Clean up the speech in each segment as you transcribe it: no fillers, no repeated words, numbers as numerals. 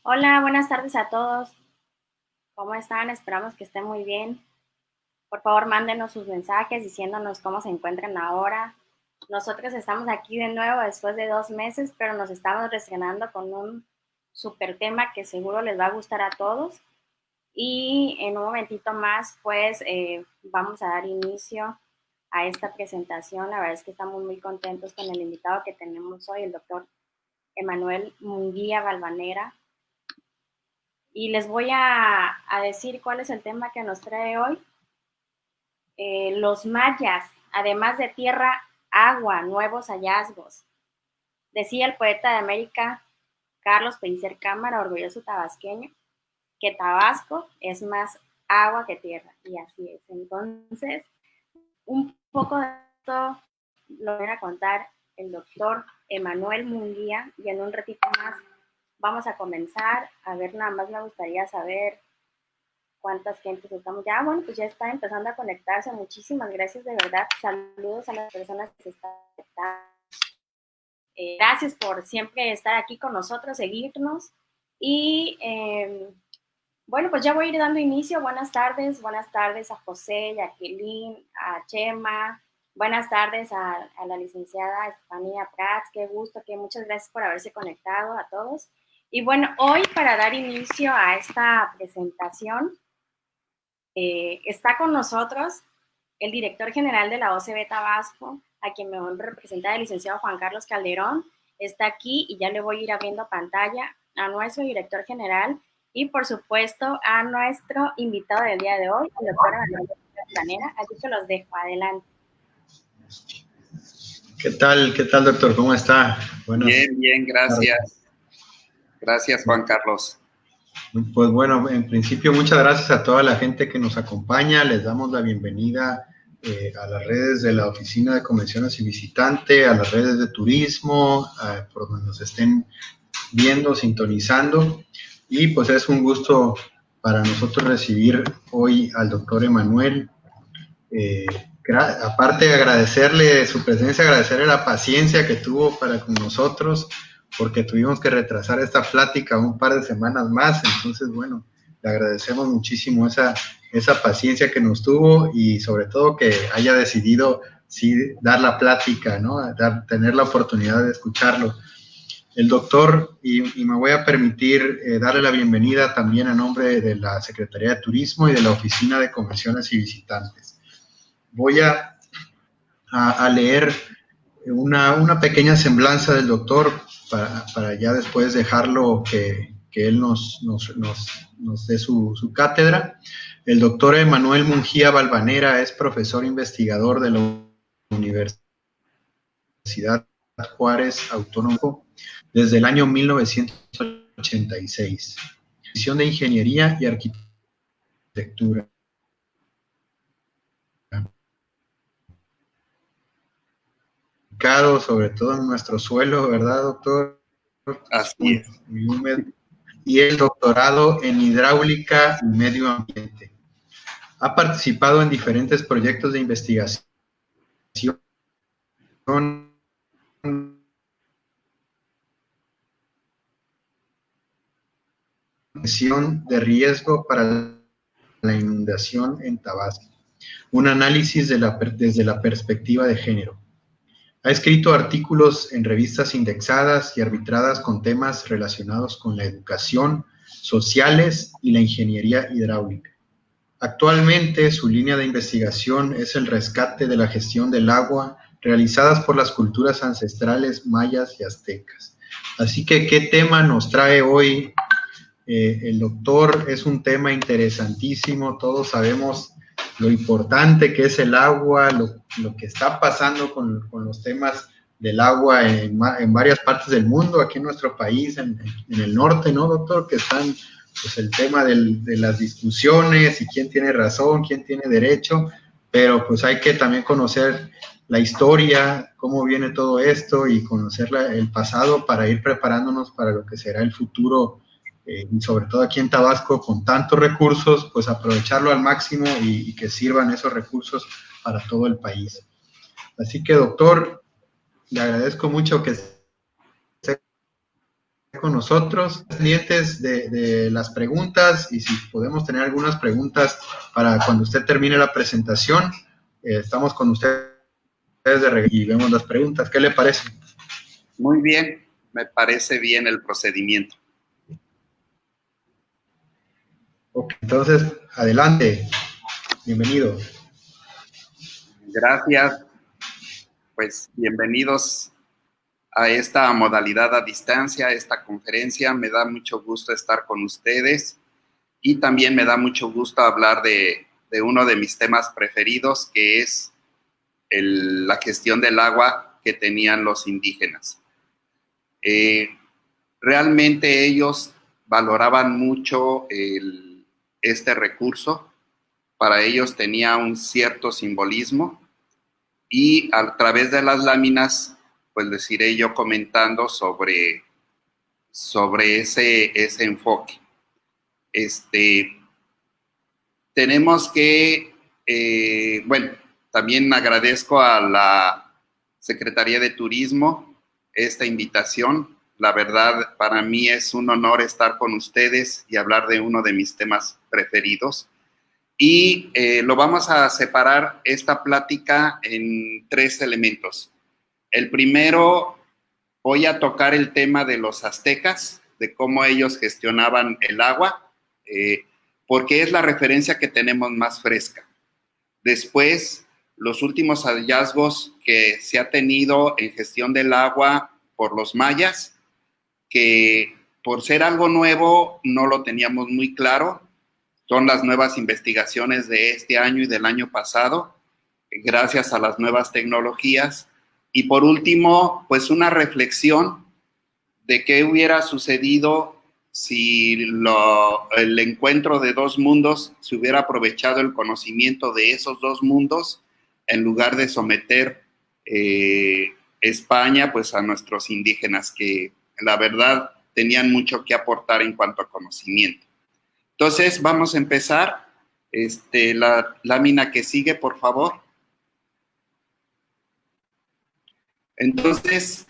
Hola, buenas tardes a todos. ¿Cómo están? Esperamos que estén muy bien. Por favor, mándenos sus mensajes diciéndonos cómo se encuentran ahora. Nosotros estamos aquí de nuevo después de 2 meses, pero nos estamos estrenando con un super tema que seguro les va a gustar a todos. Y en un momentito más, pues, vamos a dar inicio a esta presentación. La verdad es que estamos muy contentos con el invitado que tenemos hoy, el doctor Emanuel Munguía Valvanera. Y les voy a decir cuál es el tema que nos trae hoy. Los mayas, además de tierra, agua, nuevos hallazgos. Decía el poeta de América, Carlos Pellicer Cámara, orgulloso tabasqueño, que Tabasco es más agua que tierra. Y así es. Entonces, un poco de esto lo voy a contar el doctor Emanuel Munguía y en un ratito más vamos a comenzar. A ver, nada más me gustaría saber cuántas gentes estamos ya. Bueno, pues ya está empezando a conectarse. Muchísimas gracias, de verdad. Saludos a las personas que se están conectando. Gracias por siempre estar aquí con nosotros, seguirnos. Y bueno, pues ya voy a ir dando inicio. Buenas tardes a José, Jacqueline, a Chema. Buenas tardes a la licenciada Estefanía Prats. Qué gusto, que muchas gracias por haberse conectado a todos. Y bueno, hoy para dar inicio a esta presentación, está con nosotros el director general de la OCB Tabasco, a quien me honra representar, el licenciado Juan Carlos Calderón. Está aquí y ya le voy a ir abriendo pantalla a nuestro director general y, por supuesto, a nuestro invitado del día de hoy, el doctor Emanuel Planera. Así que los dejo. Adelante. ¿Qué tal, doctor? ¿Cómo está? Bien, gracias. Gracias, Juan Carlos. Pues bueno, en principio, muchas gracias a toda la gente que nos acompaña. Les damos la bienvenida a las redes de la Oficina de Convenciones y Visitante, a las redes de turismo, por donde nos estén viendo, sintonizando. Y pues es un gusto para nosotros recibir hoy al doctor Emanuel. Aparte de agradecerle su presencia, agradecerle la paciencia que tuvo para con nosotros, porque tuvimos que retrasar esta plática un par de semanas más. Entonces, bueno, le agradecemos muchísimo esa paciencia que nos tuvo y sobre todo que haya decidido sí dar la plática, ¿no? Tener la oportunidad de escucharlo. El doctor, y me voy a permitir darle la bienvenida también a nombre de la Secretaría de Turismo y de la Oficina de Convenciones y Visitantes. Voy a leer una pequeña semblanza del doctor para ya después dejarlo que él nos dé su cátedra. El doctor Emanuel Munguía Valvanera es profesor investigador de la Universidad Juárez Autónomo desde el año 1986. División de Ingeniería y Arquitectura. Sobre todo en nuestro suelo, ¿verdad, doctor? Así es. Muy húmedo. Y el doctorado en hidráulica y medio ambiente. Ha participado en diferentes proyectos de investigación de riesgo para la inundación en Tabasco. Un análisis desde la perspectiva de género. Ha escrito artículos en revistas indexadas y arbitradas con temas relacionados con la educación, sociales y la ingeniería hidráulica. Actualmente, su línea de investigación es el rescate de la gestión del agua realizadas por las culturas ancestrales mayas y aztecas. Así que, ¿qué tema nos trae hoy el doctor? Es un tema interesantísimo. Todos sabemos lo importante que es el agua, lo que está pasando con los temas del agua en varias partes del mundo, aquí en nuestro país, en el norte, ¿no, doctor? Que están, pues, el tema de las discusiones y quién tiene razón, quién tiene derecho, pero pues hay que también conocer la historia, cómo viene todo esto y conocer el pasado para ir preparándonos para lo que será el futuro. Y sobre todo aquí en Tabasco, con tantos recursos, pues aprovecharlo al máximo y que sirvan esos recursos para todo el país. Así que, doctor, le agradezco mucho que esté con nosotros, pendientes de las preguntas, y si podemos tener algunas preguntas para cuando usted termine la presentación, estamos con ustedes y vemos las preguntas. ¿Qué le parece? Muy bien, me parece bien el procedimiento. Ok, entonces, adelante, bienvenido. Gracias, pues bienvenidos a esta modalidad a distancia, a esta conferencia. Me da mucho gusto estar con ustedes y también me da mucho gusto hablar de uno de mis temas preferidos, que es la gestión del agua que tenían los indígenas. Realmente ellos valoraban mucho este recurso. Para ellos tenía un cierto simbolismo y a través de las láminas pues les iré yo comentando sobre ese enfoque. Tenemos que, bueno, también agradezco a la Secretaría de Turismo esta invitación. La verdad, para mí es un honor estar con ustedes y hablar de uno de mis temas preferidos. Y lo vamos a separar esta plática en 3 elementos. El primero, voy a tocar el tema de los aztecas, de cómo ellos gestionaban el agua, porque es la referencia que tenemos más fresca. Después, los últimos hallazgos que se ha tenido en gestión del agua por los mayas, que por ser algo nuevo no lo teníamos muy claro. Son las nuevas investigaciones de este año y del año pasado, gracias a las nuevas tecnologías. Y por último, pues una reflexión de qué hubiera sucedido si el encuentro de 2 mundos se hubiera aprovechado el conocimiento de esos 2 mundos en lugar de someter España pues a nuestros indígenas, que la verdad tenían mucho que aportar en cuanto a conocimiento. Entonces vamos a empezar. La lámina que sigue, por favor. Entonces,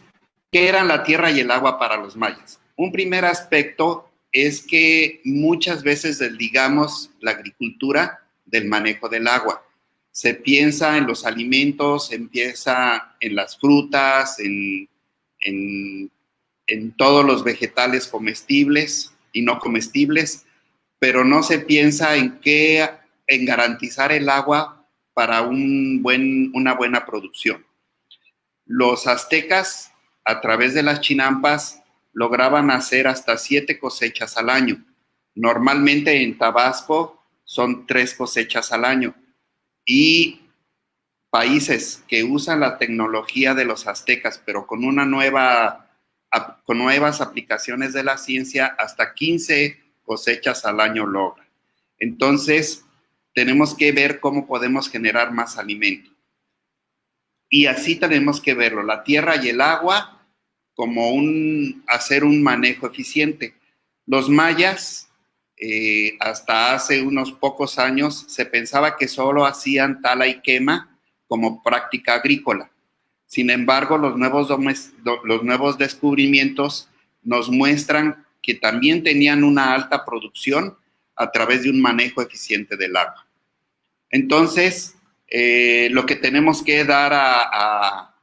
¿qué eran la tierra y el agua para los mayas? Un primer aspecto es que muchas veces desligamos la agricultura del manejo del agua. Se piensa en los alimentos, se empieza en las frutas, en todos los vegetales comestibles y no comestibles, pero no se piensa en garantizar el agua para una buena producción. Los aztecas, a través de las chinampas, lograban hacer hasta 7 cosechas al año. Normalmente en Tabasco son 3 cosechas al año. Y países que usan la tecnología de los aztecas, pero con nuevas aplicaciones de la ciencia, hasta 15 cosechas al año logran. Entonces, tenemos que ver cómo podemos generar más alimento. Y así tenemos que verlo, la tierra y el agua, como hacer un manejo eficiente. Los mayas, hasta hace unos pocos años, se pensaba que solo hacían tala y quema como práctica agrícola. Sin embargo, los nuevos descubrimientos nos muestran que también tenían una alta producción a través de un manejo eficiente del agua. Entonces, lo que tenemos que dar a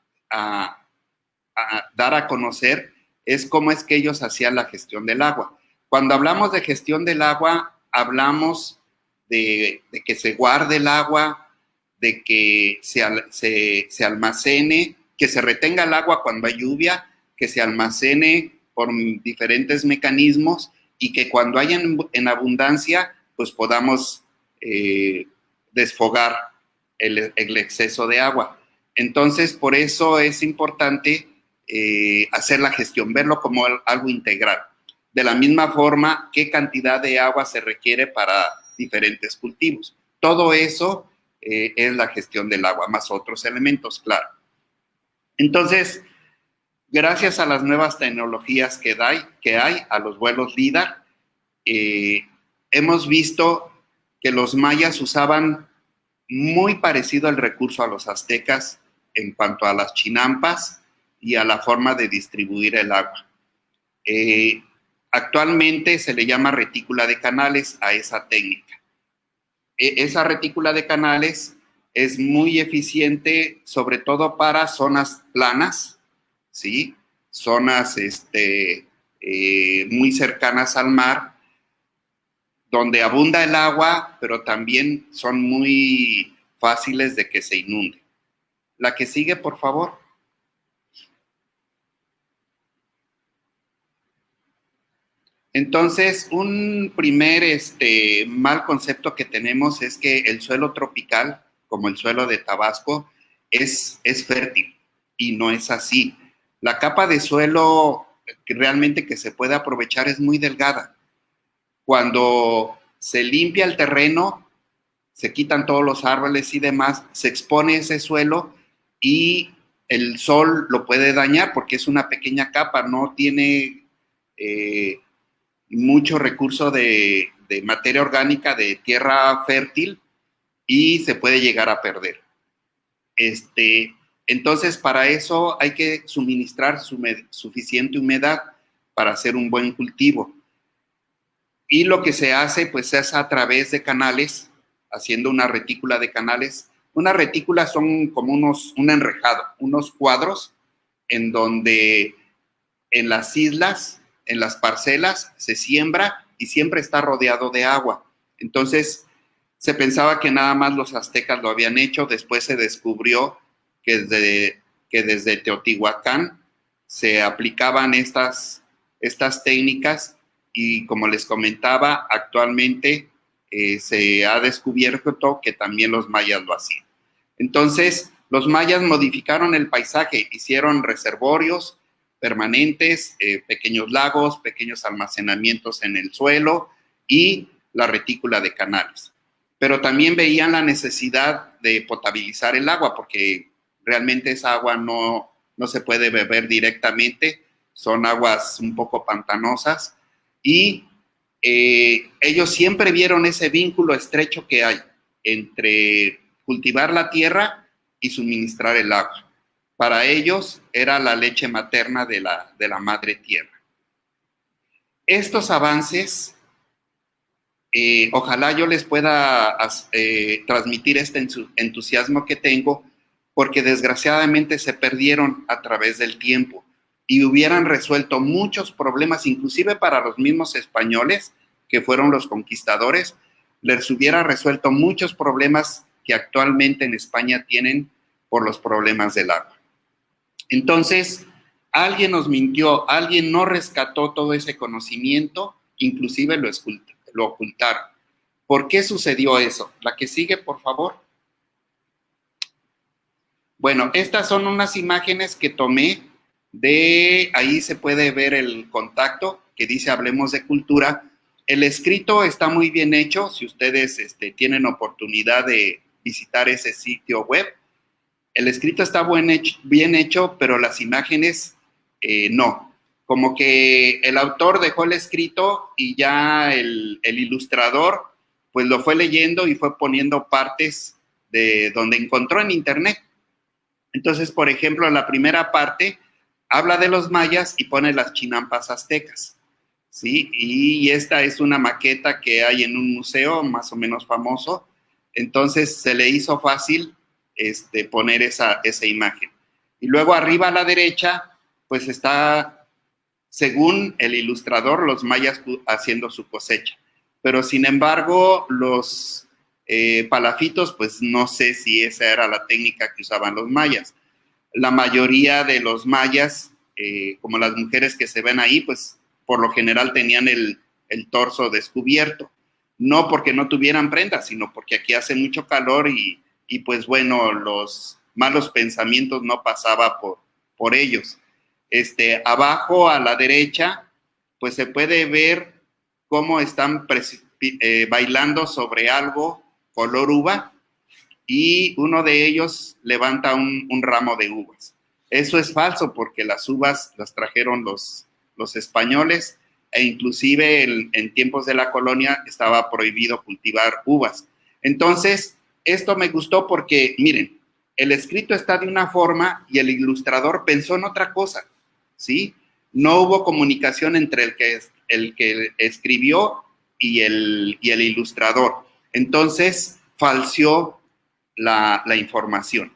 conocer es cómo es que ellos hacían la gestión del agua. Cuando hablamos de gestión del agua, hablamos de que se guarde el agua, de que se almacene, que se retenga el agua cuando hay lluvia, que se almacene por diferentes mecanismos y que cuando haya en abundancia, pues podamos desfogar el exceso de agua. Entonces, por eso es importante hacer la gestión, verlo como algo integral. De la misma forma, qué cantidad de agua se requiere para diferentes cultivos. Todo eso es la gestión del agua, más otros elementos, claro. Entonces, gracias a las nuevas tecnologías que hay, a los vuelos LIDAR, hemos visto que los mayas usaban muy parecido el recurso a los aztecas en cuanto a las chinampas y a la forma de distribuir el agua. Actualmente se le llama retícula de canales a esa técnica. Esa retícula de canales es muy eficiente, sobre todo para zonas planas, ¿sí? Zonas muy cercanas al mar, donde abunda el agua, pero también son muy fáciles de que se inunde. La que sigue, por favor. Entonces, un primer mal concepto que tenemos es que el suelo tropical, como el suelo de Tabasco, es fértil, y no es así. La capa de suelo realmente que se puede aprovechar es muy delgada. Cuando se limpia el terreno, se quitan todos los árboles y demás, se expone ese suelo y el sol lo puede dañar porque es una pequeña capa, no tiene mucho recurso de materia orgánica, de tierra fértil, y se puede llegar a perder. Entonces, para eso hay que suministrar suficiente humedad para hacer un buen cultivo. Y lo que se hace, pues, es a través de canales, haciendo una retícula de canales. Una retícula son como un enrejado, unos cuadros en donde en las islas, en las parcelas, se siembra y siempre está rodeado de agua. Entonces, se pensaba que nada más los aztecas lo habían hecho, después se descubrió que desde Teotihuacán se aplicaban estas técnicas, y como les comentaba, actualmente se ha descubierto que también los mayas lo hacían. Entonces, los mayas modificaron el paisaje, hicieron reservorios permanentes, pequeños lagos, pequeños almacenamientos en el suelo y la retícula de canales. Pero también veían la necesidad de potabilizar el agua, porque realmente esa agua no se puede beber directamente, son aguas un poco pantanosas, y ellos siempre vieron ese vínculo estrecho que hay entre cultivar la tierra y suministrar el agua. Para ellos era la leche materna de la madre tierra. Estos avances, ojalá yo les pueda transmitir este entusiasmo que tengo, porque desgraciadamente se perdieron a través del tiempo y hubieran resuelto muchos problemas, inclusive para los mismos españoles, que fueron los conquistadores, les hubiera resuelto muchos problemas que actualmente en España tienen por los problemas del agua. Entonces, alguien nos mintió, alguien no rescató todo ese conocimiento, inclusive lo ocultaron. ¿Por qué sucedió eso? La que sigue, por favor. Bueno, estas son unas imágenes que tomé ahí se puede ver el contacto que dice Hablemos de Cultura. El escrito está muy bien hecho, si ustedes tienen oportunidad de visitar ese sitio web. El escrito está bien hecho, pero las imágenes no. Como que el autor dejó el escrito y ya el ilustrador pues lo fue leyendo y fue poniendo partes de donde encontró en internet. Entonces, por ejemplo, en la primera parte habla de los mayas y pone las chinampas aztecas, ¿sí? Y esta es una maqueta que hay en un museo más o menos famoso. Entonces, se le hizo fácil poner esa imagen. Y luego arriba a la derecha, pues está, según el ilustrador, los mayas haciendo su cosecha. Pero sin embargo, los palafitos, pues no sé si esa era la técnica que usaban los mayas. La mayoría de los mayas, como las mujeres que se ven ahí, pues por lo general tenían el torso descubierto. No porque no tuvieran prendas, sino porque aquí hace mucho calor y pues bueno, los malos pensamientos no pasaba por ellos. Abajo a la derecha, pues se puede ver cómo están bailando sobre algo color uva, y uno de ellos levanta un ramo de uvas. Eso es falso, porque las uvas las trajeron los españoles, e inclusive en tiempos de la colonia estaba prohibido cultivar uvas. Entonces, esto me gustó porque, miren, el escrito está de una forma y el ilustrador pensó en otra cosa, ¿sí? No hubo comunicación entre el que escribió y el ilustrador. Entonces, falseó la información,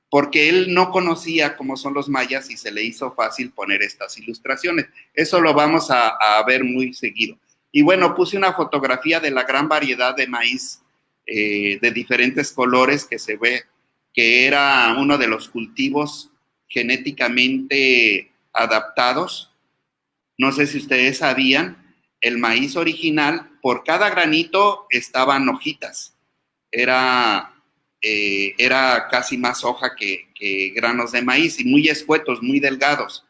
porque él no conocía cómo son los mayas y se le hizo fácil poner estas ilustraciones. Eso lo vamos a ver muy seguido. Y bueno, puse una fotografía de la gran variedad de maíz de diferentes colores que se ve que era uno de los cultivos genéticamente adaptados. No sé si ustedes sabían, el maíz original, por cada granito estaban hojitas. Era casi más hoja que granos de maíz y muy escuetos, muy delgados.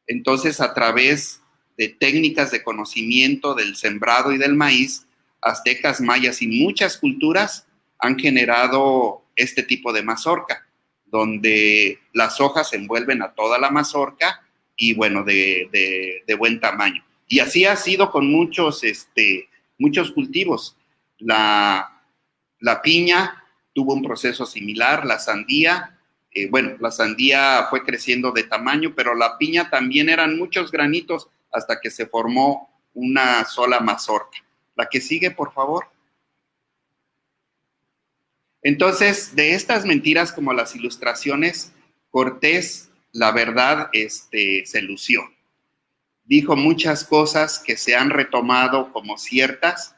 Entonces, a través de técnicas de conocimiento del sembrado y del maíz, aztecas, mayas y muchas culturas han generado este tipo de mazorca, donde las hojas se envuelven a toda la mazorca y, bueno, de buen tamaño. Y así ha sido con muchos cultivos. La piña tuvo un proceso similar, la sandía, la sandía fue creciendo de tamaño, pero la piña también eran muchos granitos hasta que se formó una sola mazorca. La que sigue, por favor. Entonces, de estas mentiras como las ilustraciones, Cortés, la verdad, se lució. Dijo muchas cosas que se han retomado como ciertas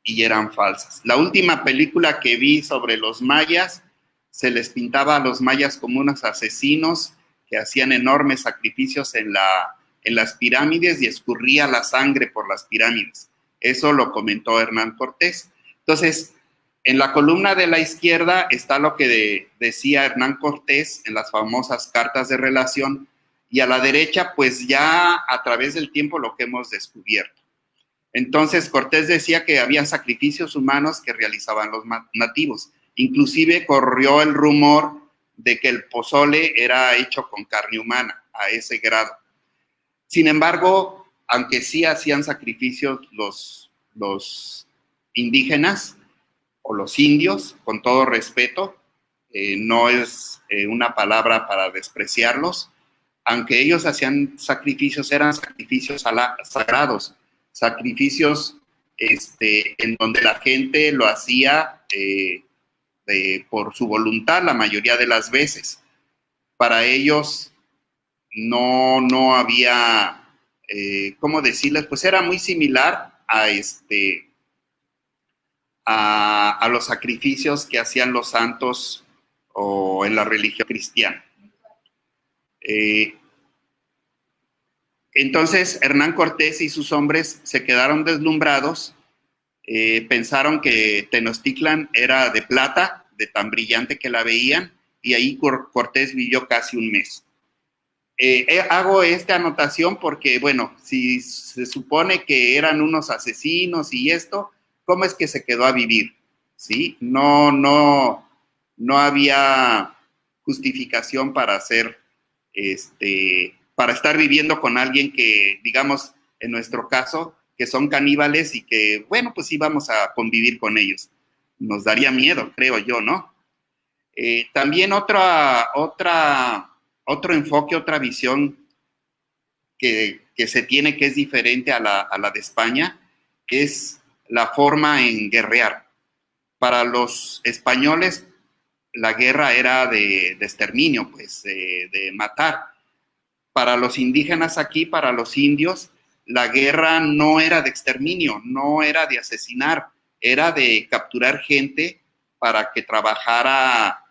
y eran falsas. La última película que vi sobre los mayas, se les pintaba a los mayas como unos asesinos que hacían enormes sacrificios en las pirámides y escurría la sangre por las pirámides. Eso lo comentó Hernán Cortés. Entonces, en la columna de la izquierda está lo que decía Hernán Cortés en las famosas cartas de relación, y a la derecha, pues ya a través del tiempo lo que hemos descubierto. Entonces, Cortés decía que había sacrificios humanos que realizaban los nativos. Inclusive corrió el rumor de que el pozole era hecho con carne humana, a ese grado. Sin embargo, aunque sí hacían sacrificios los indígenas o los indios, con todo respeto, no es una palabra para despreciarlos, aunque ellos hacían sacrificios, eran sacrificios sagrados, sacrificios en donde la gente lo hacía por su voluntad la mayoría de las veces. Para ellos no había, ¿cómo decirles? Pues era muy similar a los sacrificios que hacían los santos o en la religión cristiana. Entonces, Hernán Cortés y sus hombres se quedaron deslumbrados, pensaron que Tenochtitlan era de plata, de tan brillante que la veían, y ahí Cortés vivió casi un mes. Hago esta anotación porque, bueno, si se supone que eran unos asesinos y esto, ¿cómo es que se quedó a vivir? ¿Sí? No había justificación para hacer para estar viviendo con alguien que, digamos, en nuestro caso, que son caníbales y que, bueno, pues sí vamos a convivir con ellos. Nos daría miedo, creo yo, ¿no? También otro enfoque, otra visión que se tiene que es diferente a la de España, es la forma en guerrear. Para los españoles, la guerra era de exterminio, pues, de matar. Para los indígenas aquí, para los indios, la guerra no era de exterminio, no era de asesinar, era de capturar gente para que trabajara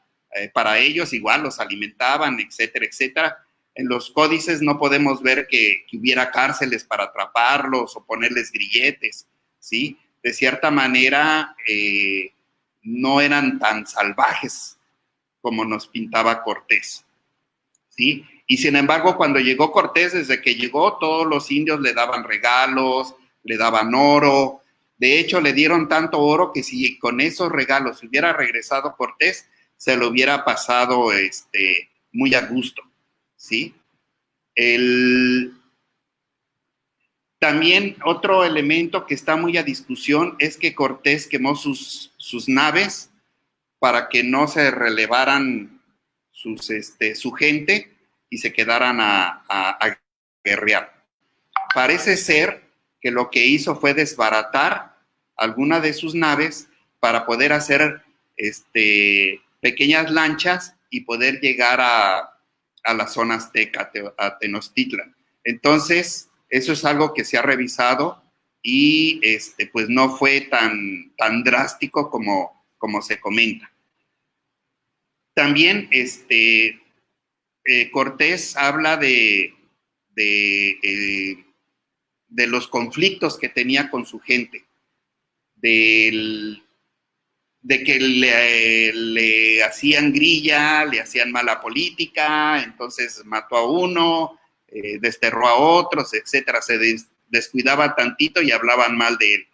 para ellos, igual los alimentaban, etcétera, etcétera. En los códices no podemos ver que hubiera cárceles para atraparlos o ponerles grilletes, ¿sí? De cierta manera, no eran tan salvajes como nos pintaba Cortés, ¿sí? Y sin embargo, cuando llegó Cortés, desde que llegó, todos los indios le daban regalos, le daban oro. De hecho, le dieron tanto oro que si con esos regalos hubiera regresado Cortés, se lo hubiera pasado muy a gusto, ¿sí? También otro elemento que está muy a discusión es que Cortés quemó sus naves para que no se relevaran su gente y se quedaran a guerrear. parece ser que lo que hizo fue desbaratar alguna de sus naves para poder hacer pequeñas lanchas y poder llegar a la zona azteca, a Tenochtitlan. Entonces, eso es algo que se ha revisado y pues no fue tan drástico como se comenta. También Cortés habla de los conflictos que tenía con su gente, de que le hacían grilla, le hacían mala política, entonces mató a uno, desterró a otros, etcétera. Se descuidaba tantito y hablaban mal de él.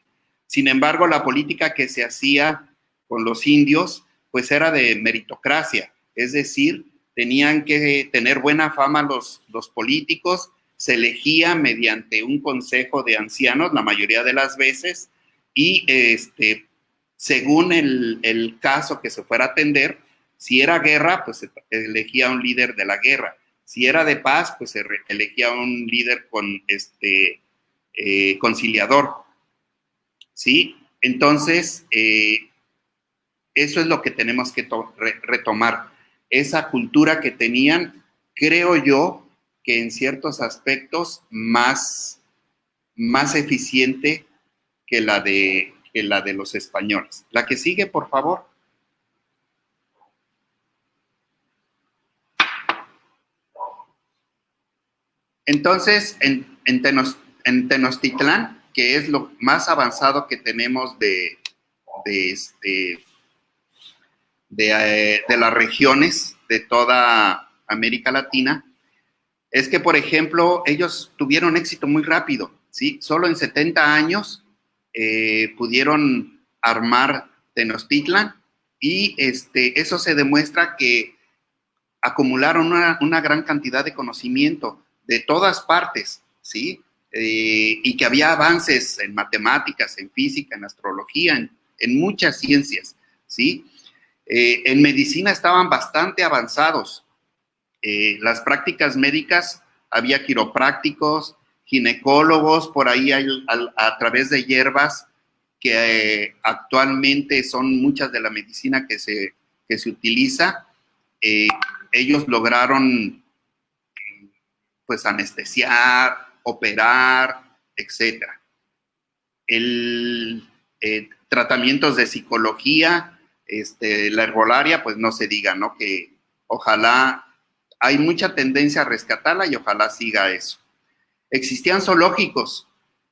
Sin embargo, la política que se hacía con los indios, pues era de meritocracia, es decir, tenían que tener buena fama los políticos, se elegía mediante un consejo de ancianos la mayoría de las veces y según el caso que se fuera a atender, si era guerra, pues se elegía un líder de la guerra. Si era de paz, pues se elegía un líder conciliador. ¿Sí? Entonces, eso es lo que tenemos que retomar. Esa cultura que tenían, creo yo, que en ciertos aspectos más eficiente que la de los españoles. La que sigue, por favor. Entonces, en Tenochtitlán, que es lo más avanzado que tenemos de las regiones de toda América Latina, es que, por ejemplo, ellos tuvieron éxito muy rápido, ¿sí? Solo en 70 años pudieron armar Tenochtitlan y eso se demuestra que acumularon una gran cantidad de conocimiento de todas partes, ¿sí? Y que había avances en matemáticas, en física, en astrología, en muchas ciencias, ¿sí? En medicina estaban bastante avanzados. Las prácticas médicas, había quiroprácticos, ginecólogos, por ahí a través de hierbas que actualmente son muchas de la medicina que se utiliza. Ellos lograron pues anestesiar, operar, etcétera. Tratamientos de psicología, la herbolaria, pues no se diga, ¿no? Que ojalá, hay mucha tendencia a rescatarla y ojalá siga eso. Existían zoológicos.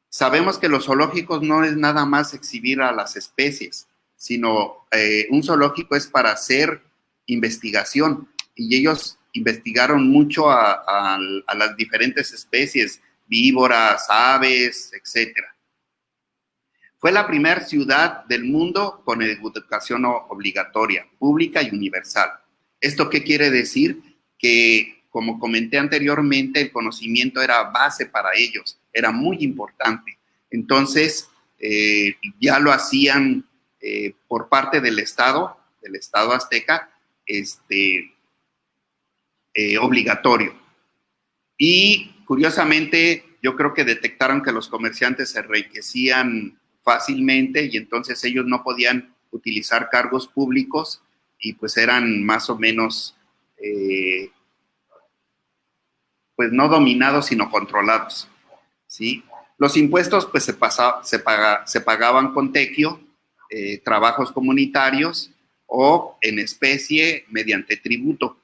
Sabemos que los zoológicos no es nada más exhibir a las especies, sino un zoológico es para hacer investigación y ellos investigaron mucho a las diferentes especies, víboras, aves, etcétera. Fue la primera ciudad del mundo con educación obligatoria, pública y universal. ¿Esto qué quiere decir? Que, como comenté anteriormente, el conocimiento era base para ellos, era muy importante. Entonces, ya lo hacían por parte del Estado azteca, obligatorio. Y, curiosamente, yo creo que detectaron que los comerciantes se enriquecían fácilmente y entonces ellos no podían utilizar cargos públicos y pues eran más o menos pues no dominados sino controlados, ¿sí? Los impuestos pues se pagaban con tequio, trabajos comunitarios o en especie mediante tributo.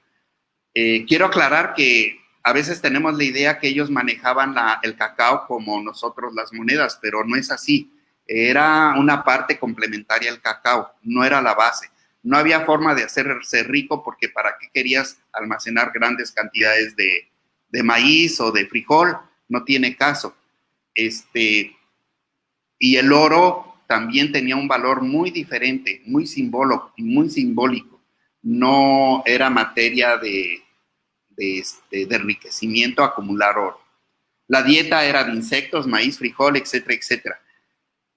Quiero aclarar que a veces tenemos la idea que ellos manejaban el cacao como nosotros las monedas, pero no es así. Era una parte complementaria al cacao, no era la base. No había forma de hacerse rico porque ¿para qué querías almacenar grandes cantidades de maíz o de frijol? No tiene caso. Y el oro también tenía un valor muy diferente, muy simbólico. No era materia de enriquecimiento acumular oro. La dieta era de insectos, maíz, frijol, etcétera, etcétera.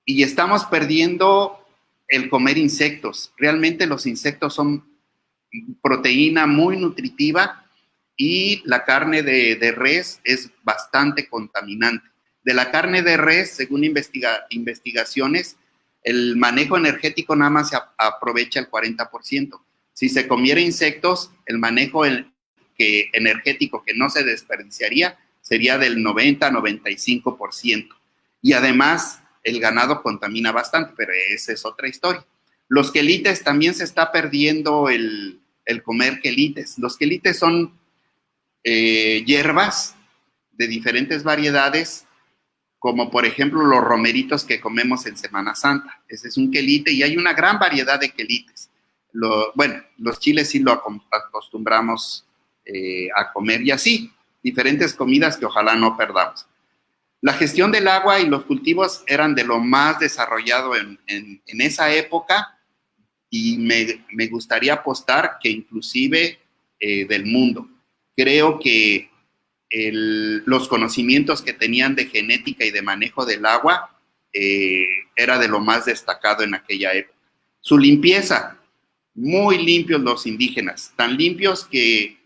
Y estamos perdiendo el comer insectos. Realmente los insectos son proteína muy nutritiva y la carne de res es bastante contaminante. De la carne de res, según investigaciones, el manejo energético nada más se aprovecha el 40%. Si se comiera insectos, el manejo energético que no se desperdiciaría sería del 90-95%. Y además, el ganado contamina bastante, pero esa es otra historia. Los quelites también se está perdiendo el comer quelites. Los quelites son hierbas de diferentes variedades, como por ejemplo los romeritos que comemos en Semana Santa. Ese es un quelite y hay una gran variedad de quelites. Los chiles sí lo acostumbramos a comer y así, diferentes comidas que ojalá no perdamos. La gestión del agua y los cultivos eran de lo más desarrollado en esa época y me gustaría apostar que inclusive del mundo. Creo que los conocimientos que tenían de genética y de manejo del agua era de lo más destacado en aquella época. Su limpieza, muy limpios los indígenas, tan limpios que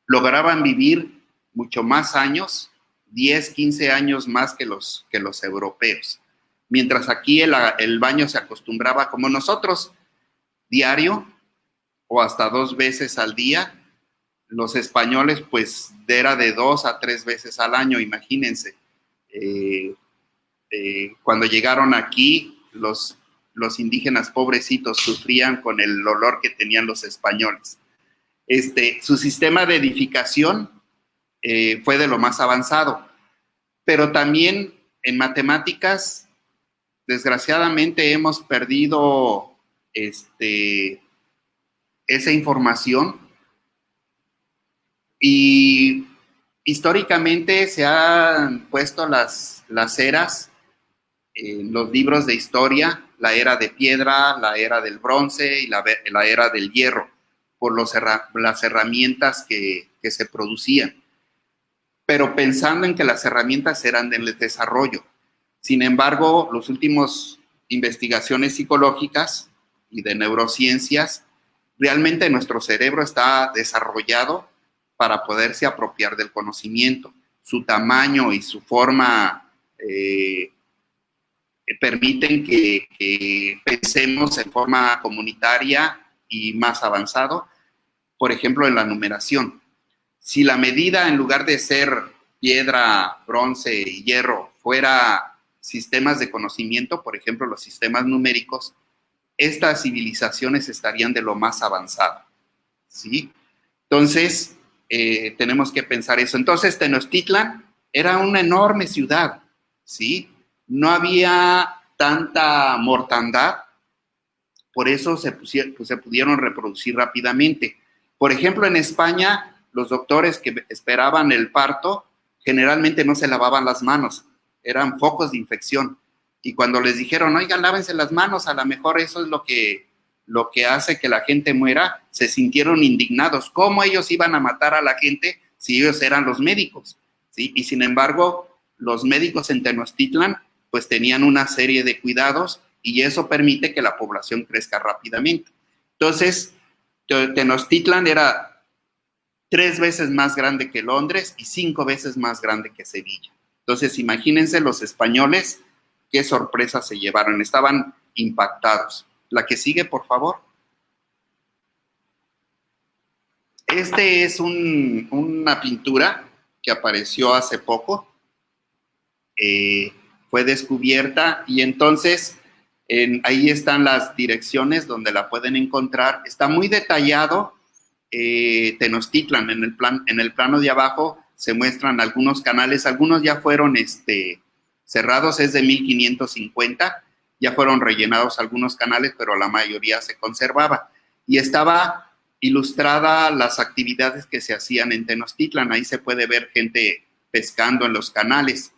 lograban vivir mucho más años, 10, 15 años más que los europeos. Mientras aquí el baño se acostumbraba como nosotros, diario o hasta 2 veces al día. Los españoles, pues, era de 2 a 3 veces al año, imagínense. Cuando llegaron aquí, los indígenas pobrecitos sufrían con el olor que tenían los españoles. Su sistema de edificación fue de lo más avanzado, pero también en matemáticas, desgraciadamente, hemos perdido esa información. Y históricamente se han puesto las eras en los libros de historia, la era de piedra, la era del bronce y la era del hierro, por las herramientas que se producían. Pero pensando en que las herramientas eran del desarrollo. Sin embargo, las últimas investigaciones psicológicas y de neurociencias, realmente nuestro cerebro está desarrollado para poderse apropiar del conocimiento. Su tamaño y su forma permiten que pensemos en forma comunitaria y más avanzado, por ejemplo, en la numeración. Si la medida, en lugar de ser piedra, bronce y hierro, fuera sistemas de conocimiento, por ejemplo, los sistemas numéricos, estas civilizaciones estarían de lo más avanzado, ¿sí? Entonces, tenemos que pensar eso. Entonces, Tenochtitlan era una enorme ciudad, ¿sí? No había tanta mortandad, por eso se pudieron reproducir rápidamente. Por ejemplo, en España, los doctores que esperaban el parto generalmente no se lavaban las manos, eran focos de infección. Y cuando les dijeron, oigan, lávense las manos, a lo mejor eso es lo que hace que la gente muera, se sintieron indignados. ¿Cómo ellos iban a matar a la gente si ellos eran los médicos? ¿Sí? Y sin embargo, los médicos en Tenochtitlan pues tenían una serie de cuidados y eso permite que la población crezca rápidamente. Entonces, Tenochtitlan era 3 veces más grande que Londres y 5 veces más grande que Sevilla. Entonces, imagínense los españoles qué sorpresa se llevaron, estaban impactados. La que sigue, por favor. Es una pintura que apareció hace poco. Fue descubierta y entonces ahí están las direcciones donde la pueden encontrar. Está muy detallado Tenochtitlan. En el plano de abajo se muestran algunos canales, algunos ya fueron cerrados, es de 1550, ya fueron rellenados algunos canales, pero la mayoría se conservaba. Y estaba ilustrada las actividades que se hacían en Tenochtitlan. Ahí se puede ver gente pescando en los canales,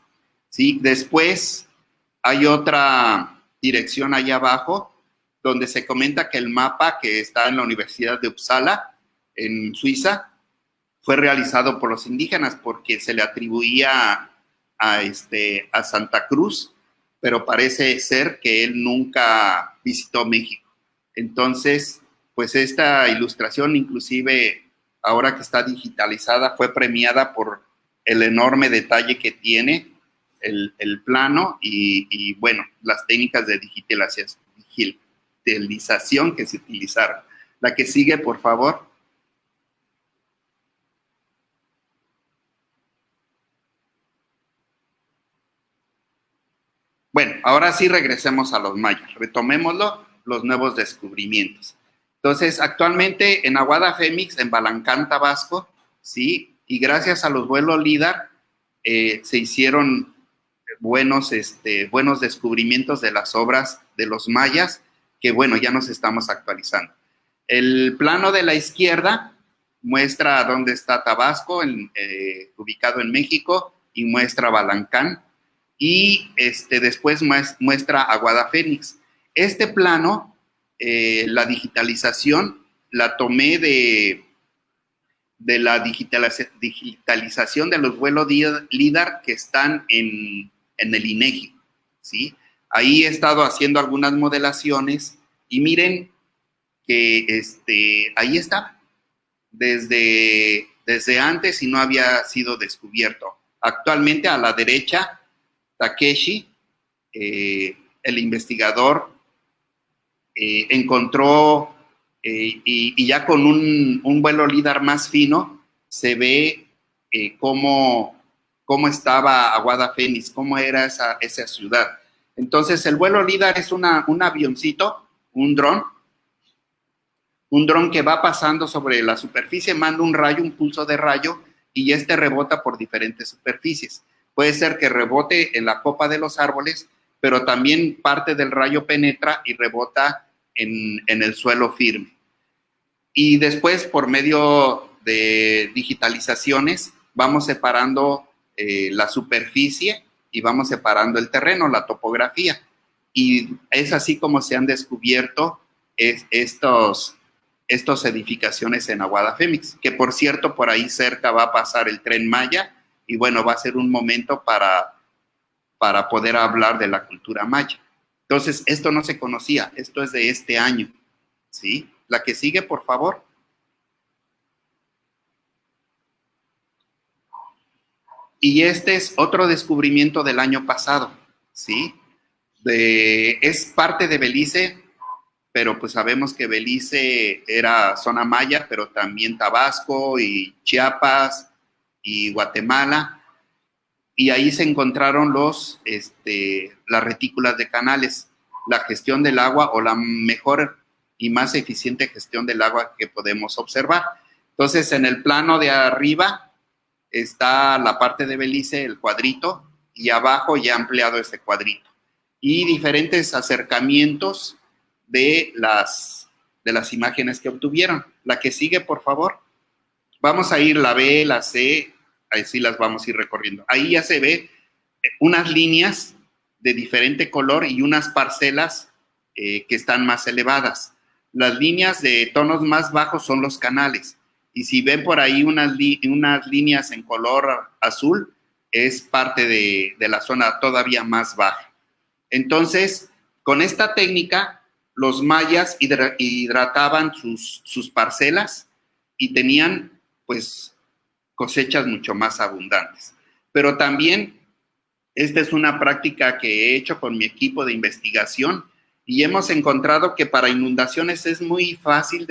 ¿sí? Después hay otra dirección allá abajo donde se comenta que el mapa que está en la Universidad de Uppsala, en Suiza, fue realizado por los indígenas porque se le atribuía a Santa Cruz, pero parece ser que él nunca visitó México. Entonces, pues esta ilustración, inclusive ahora que está digitalizada, fue premiada por el enorme detalle que tiene el plano y, bueno, las técnicas de digitalización que se utilizaron. La que sigue, por favor. Bueno, ahora sí regresemos a los mayas, retomémoslo, los nuevos descubrimientos. Entonces, actualmente en Aguada Fénix, en Balancán, Tabasco, ¿sí? Y gracias a los vuelos LIDAR, se hicieron buenos descubrimientos de las obras de los mayas, que bueno, ya nos estamos actualizando. El plano de la izquierda muestra dónde está Tabasco, ubicado en México, y muestra Balancán, y después muestra Aguada Fénix. Este plano, la digitalización, la tomé de la digitalización de los vuelos LIDAR que están en el INEGI, ¿sí? Ahí he estado haciendo algunas modelaciones y miren que ahí está, desde antes y no había sido descubierto. Actualmente a la derecha, Takeshi, el investigador, encontró, y ya con un vuelo LIDAR más fino, se ve cómo estaba Aguada Fénix, cómo era esa ciudad. Entonces, el vuelo LIDAR es un avioncito, un dron que va pasando sobre la superficie, manda un rayo, un pulso de rayo, y rebota por diferentes superficies. Puede ser que rebote en la copa de los árboles, pero también parte del rayo penetra y rebota en el suelo firme. Y después, por medio de digitalizaciones, vamos separando la superficie y vamos separando el terreno, la topografía. Y es así como se han descubierto estas edificaciones en Aguada Fénix, que por cierto, por ahí cerca va a pasar el Tren Maya, y bueno, va a ser un momento para poder hablar de la cultura maya. Entonces, esto no se conocía, esto es de este año, ¿sí? La que sigue, por favor. Y este es otro descubrimiento del año pasado, ¿sí? Es parte de Belice, pero pues sabemos que Belice era zona maya, pero también Tabasco y Chiapas y Guatemala, y ahí se encontraron las retículas de canales, la gestión del agua o la mejor y más eficiente gestión del agua que podemos observar. Entonces, en el plano de arriba está la parte de Belice, el cuadrito, y abajo ya ampliado este cuadrito. Y diferentes acercamientos de las imágenes que obtuvieron. La que sigue, por favor. Vamos a ir la B, la C, ahí sí las vamos a ir recorriendo. Ahí ya se ve unas líneas de diferente color y unas parcelas que están más elevadas. Las líneas de tonos más bajos son los canales. Y si ven por ahí unas líneas en color azul, es parte de la zona todavía más baja. Entonces, con esta técnica, los mayas hidrataban sus parcelas y tenían, pues, cosechas mucho más abundantes. Pero también, esta es una práctica que he hecho con mi equipo de investigación y hemos encontrado que para inundaciones es muy fácil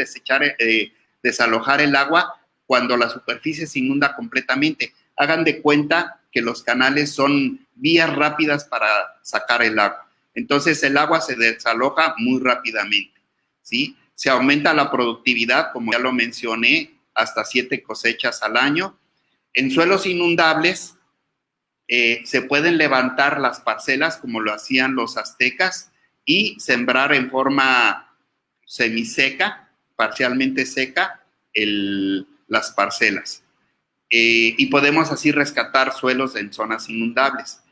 desalojar el agua cuando la superficie se inunda completamente. Hagan de cuenta que los canales son vías rápidas para sacar el agua. Entonces, el agua se desaloja muy rápidamente, ¿sí? Se aumenta la productividad, como ya lo mencioné, hasta 7 cosechas al año. En suelos inundables se pueden levantar las parcelas como lo hacían los aztecas y sembrar en forma semiseca, parcialmente seca, las parcelas. Y podemos así rescatar suelos en zonas inundables.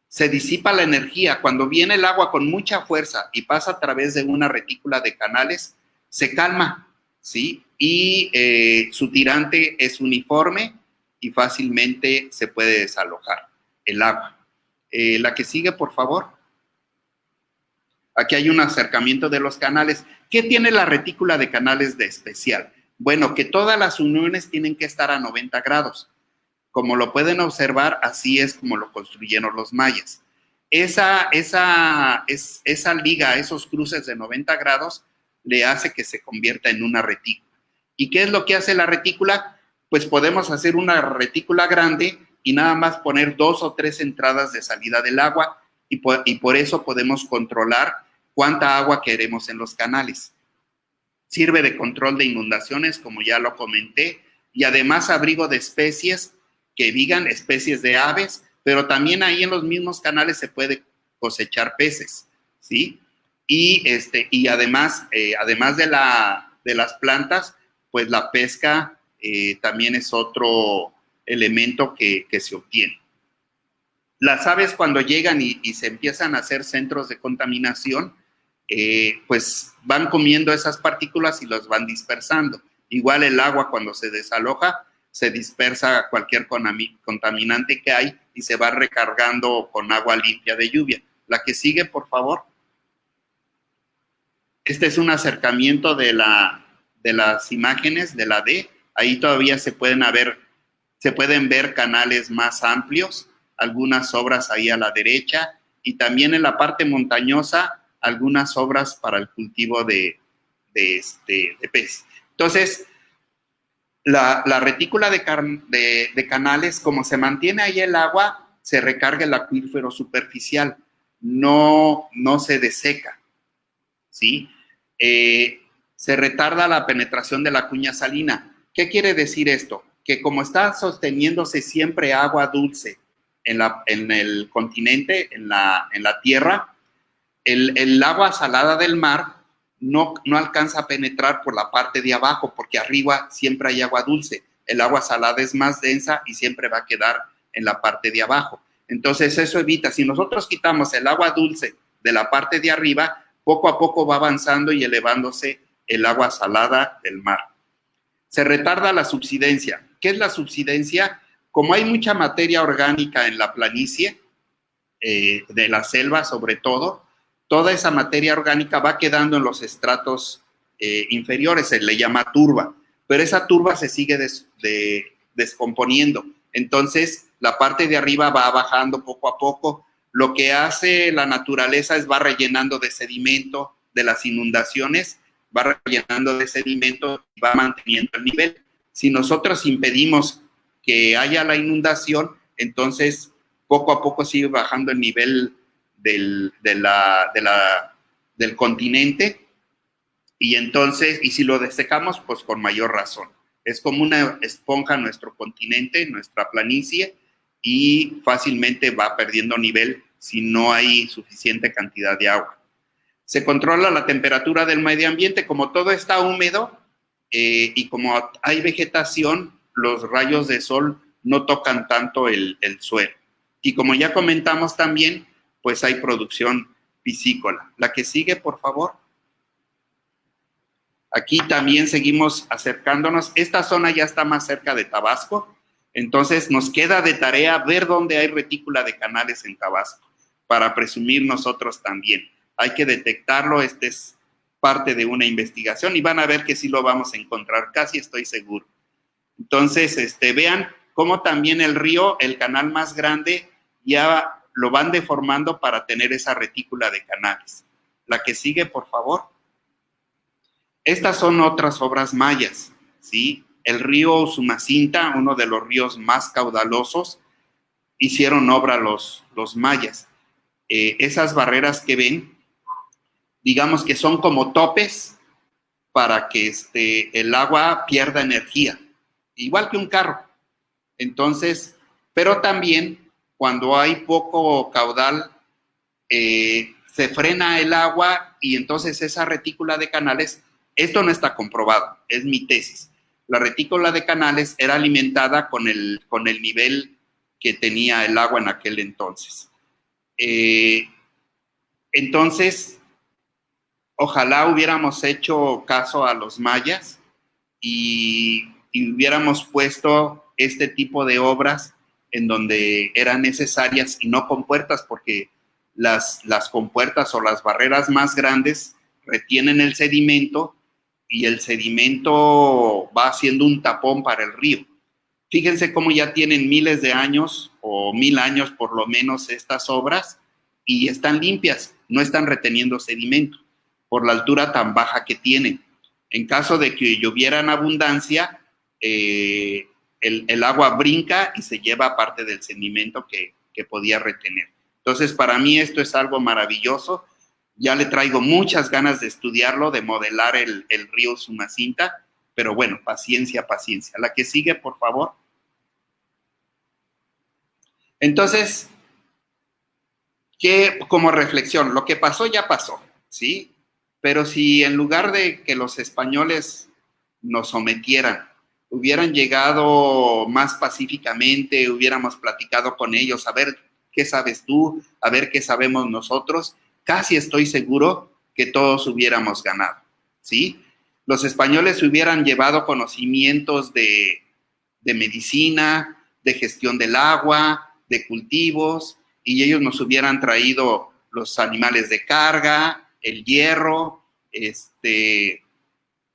Se disipa la energía. Cuando viene el agua con mucha fuerza y pasa a través de una retícula de canales, se calma, ¿sí? Y su tirante es uniforme y fácilmente se puede desalojar el agua. La que sigue, por favor. Aquí hay un acercamiento de los canales. ¿Qué tiene la retícula de canales de especial? Bueno, que todas las uniones tienen que estar a 90 grados. Como lo pueden observar, así es como lo construyeron los mayas. Esa liga, esos cruces de 90 grados, le hace que se convierta en una retícula. ¿Y qué es lo que hace la retícula? Pues podemos hacer una retícula grande y nada más poner 2 o 3 entradas de salida del agua y por eso podemos controlar cuánta agua queremos en los canales. Sirve de control de inundaciones, como ya lo comenté, y además abrigo de especies que digan especies de aves, pero también ahí en los mismos canales se puede cosechar peces, ¿sí? Y además de las plantas, pues la pesca también es otro elemento que se obtiene. Las aves cuando llegan y se empiezan a hacer centros de contaminación, pues van comiendo esas partículas y las van dispersando. Igual el agua cuando se desaloja, se dispersa cualquier contaminante que hay y se va recargando con agua limpia de lluvia. La que sigue, por favor. Este es un acercamiento de las imágenes de la D. Ahí todavía se pueden ver canales más amplios, algunas obras ahí a la derecha, y también en la parte montañosa, algunas obras para el cultivo de peces. Entonces, la retícula de canales, como se mantiene ahí el agua, se recarga el acuífero superficial, no se deseca, ¿sí? Se retarda la penetración de la cuña salina. ¿Qué quiere decir esto? Que como está sosteniéndose siempre agua dulce en el continente, en la tierra, el agua salada del mar no alcanza a penetrar por la parte de abajo, porque arriba siempre hay agua dulce. El agua salada es más densa y siempre va a quedar en la parte de abajo. Entonces eso evita, si nosotros quitamos el agua dulce de la parte de arriba, poco a poco va avanzando y elevándose el agua salada del mar. Se retarda la subsidencia. ¿Qué es la subsidencia? Como hay mucha materia orgánica en la planicie, de la selva sobre todo, toda esa materia orgánica va quedando en los estratos inferiores, se le llama turba, pero esa turba se sigue descomponiendo. Entonces, la parte de arriba va bajando poco a poco. Lo que hace la naturaleza es va rellenando de sedimento de las inundaciones, va rellenando de sedimento y va manteniendo el nivel. Si nosotros impedimos que haya la inundación, entonces poco a poco sigue bajando el nivel del continente, y entonces, y si lo desecamos, pues con mayor razón. Es como una esponja nuestro continente, nuestra planicie, y fácilmente va perdiendo nivel si no hay suficiente cantidad de agua. Se controla la temperatura del medio ambiente. Como todo está húmedo y como hay vegetación, los rayos de sol no tocan tanto el suelo. Y como ya comentamos también, pues hay producción piscícola. La que sigue, por favor. Aquí también seguimos acercándonos. Esta zona ya está más cerca de Tabasco, entonces nos queda de tarea ver dónde hay retícula de canales en Tabasco, para presumir nosotros también. Hay que detectarlo, este es parte de una investigación y van a ver que sí lo vamos a encontrar, casi estoy seguro. Entonces, vean cómo también el río, el canal más grande, ya lo van deformando para tener esa retícula de canales. La que sigue, por favor. Estas son otras obras mayas, ¿sí? El río Usumacinta, uno de los ríos más caudalosos, hicieron obra los mayas. Esas barreras que ven, digamos que son como topes para que el agua pierda energía, igual que un carro. Entonces, pero también cuando hay poco caudal, se frena el agua y entonces esa retícula de canales, esto no está comprobado, es mi tesis. La retícula de canales era alimentada con el nivel que tenía el agua en aquel entonces. Entonces, ojalá hubiéramos hecho caso a los mayas y hubiéramos puesto este tipo de obras en donde eran necesarias y no compuertas, porque las compuertas o las barreras más grandes retienen el sedimento y el sedimento va haciendo un tapón para el río. Fíjense cómo ya tienen miles de años o 1000 años por lo menos estas obras y están limpias, no están reteniendo sedimento por la altura tan baja que tienen. En caso de que lloviera en abundancia, el agua brinca y se lleva parte del sedimento que podía retener. Entonces, para mí esto es algo maravilloso. Ya le traigo muchas ganas de estudiarlo, de modelar el río Usumacinta, pero bueno, paciencia, paciencia. La que sigue, por favor. Entonces, como reflexión, lo que pasó ya pasó, ¿sí? Pero si en lugar de que los españoles nos sometieran, hubieran llegado más pacíficamente, hubiéramos platicado con ellos, a ver qué sabes tú, a ver qué sabemos nosotros, casi estoy seguro que todos hubiéramos ganado, ¿sí? Los españoles hubieran llevado conocimientos de medicina, de gestión del agua, de cultivos, y ellos nos hubieran traído los animales de carga, el hierro,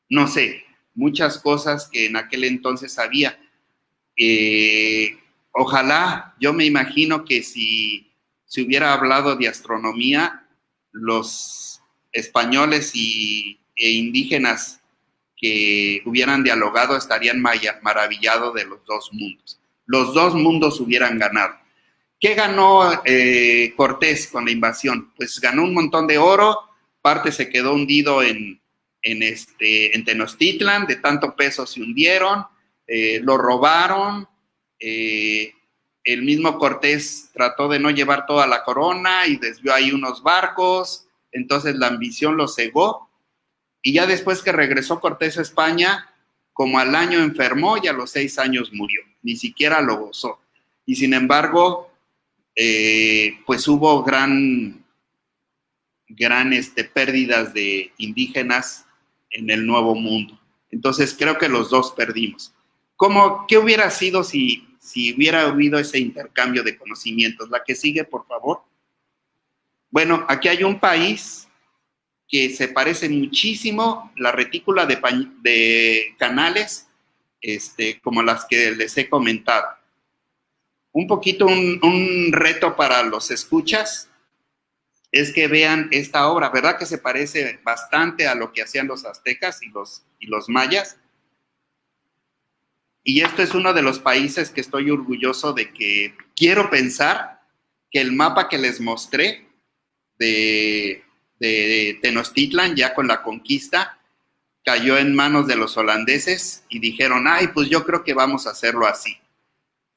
no sé, muchas cosas que en aquel entonces había. Ojalá, yo me imagino que si se hubiera hablado de astronomía, los españoles e indígenas que hubieran dialogado estarían maravillados de los dos mundos. Los dos mundos hubieran ganado. ¿Qué ganó Cortés con la invasión? Pues ganó un montón de oro, parte se quedó hundido en Tenochtitlan, de tanto peso se hundieron, lo robaron, el mismo Cortés trató de no llevar toda la corona y desvió ahí unos barcos, entonces la ambición lo cegó, y ya después que regresó Cortés a España, como al año enfermó y a los 6 años murió, ni siquiera lo gozó. Y sin embargo, pues hubo gran pérdidas de indígenas en el Nuevo Mundo. Entonces creo que los dos perdimos. ¿Qué hubiera sido si hubiera habido ese intercambio de conocimientos? La que sigue, por favor. Bueno, aquí hay un país que se parece muchísimo, la retícula de canales, como las que les he comentado. Un poquito un reto para los escuchas es que vean esta obra, ¿verdad que se parece bastante a lo que hacían los aztecas y los mayas? Y esto es uno de los países que estoy orgulloso de que quiero pensar que el mapa que les mostré de Tenochtitlan, ya con la conquista, cayó en manos de los holandeses y dijeron, ay, pues yo creo que vamos a hacerlo así.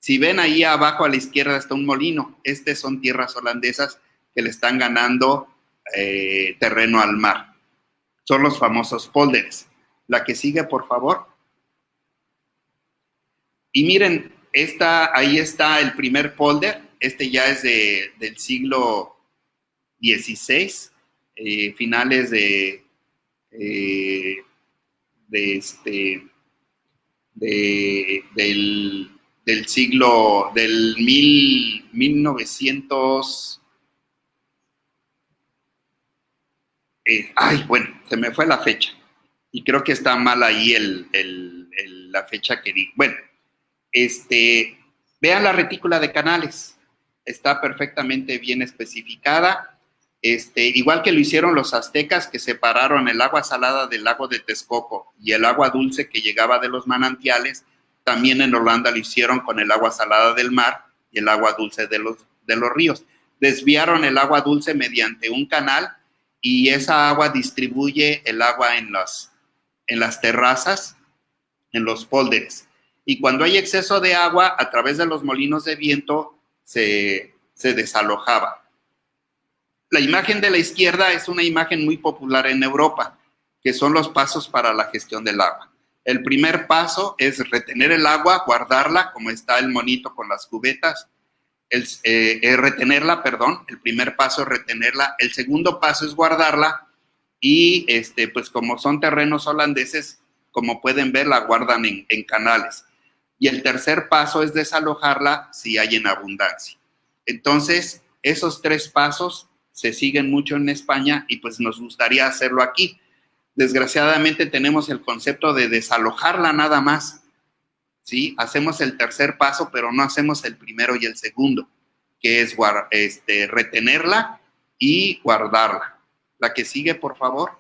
Si ven ahí abajo a la izquierda está un molino, son tierras holandesas que le están ganando terreno al mar. Son los famosos pólders. La que sigue, por favor. Y miren, ahí está el primer pólder. Ya es del siglo XVI, finales del 1900. Bueno, se me fue la fecha. Y creo que está mal ahí la fecha que di. Bueno, vean la retícula de canales. Está perfectamente bien especificada. Igual que lo hicieron los aztecas, que separaron el agua salada del lago de Texcoco y el agua dulce que llegaba de los manantiales, también en Holanda lo hicieron con el agua salada del mar y el agua dulce de los ríos. Desviaron el agua dulce mediante un canal y esa agua distribuye el agua en las terrazas, en los pólders. Y cuando hay exceso de agua, a través de los molinos de viento se desalojaba. La imagen de la izquierda es una imagen muy popular en Europa, que son los pasos para la gestión del agua. El primer paso es retener el agua, guardarla, como está el monito con las cubetas. Retenerla, perdón. El primer paso es retenerla. El segundo paso es guardarla. Y pues como son terrenos holandeses, como pueden ver, la guardan en canales. Y el tercer paso es desalojarla si hay en abundancia. Entonces, esos 3 pasos se siguen mucho en España y pues nos gustaría hacerlo aquí. Desgraciadamente tenemos el concepto de desalojarla nada más, ¿sí? Hacemos el tercer paso, pero no hacemos el primero y el segundo, que es retenerla y guardarla. La que sigue, por favor.